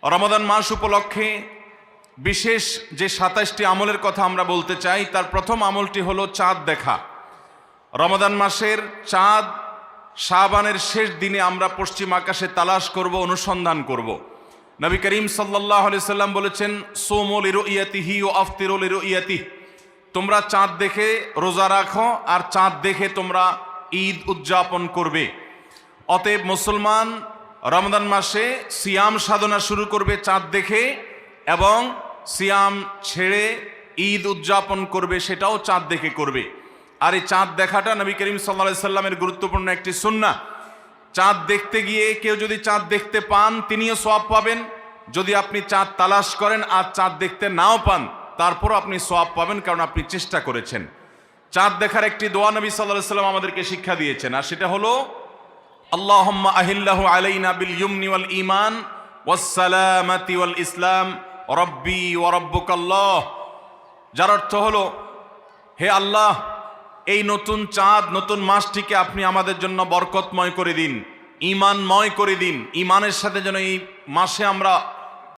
রমাদান মাস উপলক্ষে বিশেষ যে ২৭টি আমলের কথা আমরা বলতে চাই, তার প্রথম আমলটি হলো চাঁদ দেখা। রমাদান মাসের চাঁদ শাবানের শেষ দিনে আমরা পশ্চিম আকাশে তালাশ করব, অনুসন্ধান করব। নবী করিম সাল্লাল্লাহু আলাইহি সাল্লাম বলেছেন, সোমু লিরুইয়াতিহি ওয়া আফতিরু লিরুইয়াতিহি, তোমরা চাঁদ দেখে রোজা রাখো আর চাঁদ দেখে তোমরা ঈদ উদযাপন করবে। অতএব মুসলমান রমজান মাসে সিয়াম সাধনা শুরু করবে চাঁদ দেখে, এবং সিয়াম ছেড়ে ঈদ উদযাপন করবে সেটাও চাঁদ দেখে করবে। আর এই চাঁদ দেখাটা নবী করিম সাল্লাল্লাহু আলাইহি সাল্লামের গুরুত্বপূর্ণ একটি সুন্নাহ। চাঁদ দেখতে গিয়ে কেউ যদি চাঁদ দেখতে পান তিনিও সওয়াব পাবেন। যদি আপনি চাঁদ তালাশ করেন আর চাঁদ দেখতে নাও পান, তারপরও আপনি সওয়াব পাবেন, কারণ আপনি চেষ্টা করেছেন। চাঁদ দেখার একটি দোয়া নবী সাল্লাল্লাহু আলাইহি সাল্লাম আমাদেরকে শিক্ষা দিয়েছেন, আর সেটা হলো আল্লাহুম্মা আহিল্লাহু আলাইনা বিল ইয়ুমনি ওয়াল ঈমান ওয়াস সালামাতি ওয়াল ইসলাম রব্বি ওয়া রাব্বুকাল্লাহ। যার অর্থ হলো, হে আল্লাহ, এই নতুন চাঁদ, নতুন মাসটিকে আপনি আমাদের জন্য বরকতময় করে দিন, ঈমানময় করে দিন। ঈমানের সাথে যেন এই মাসে আমরা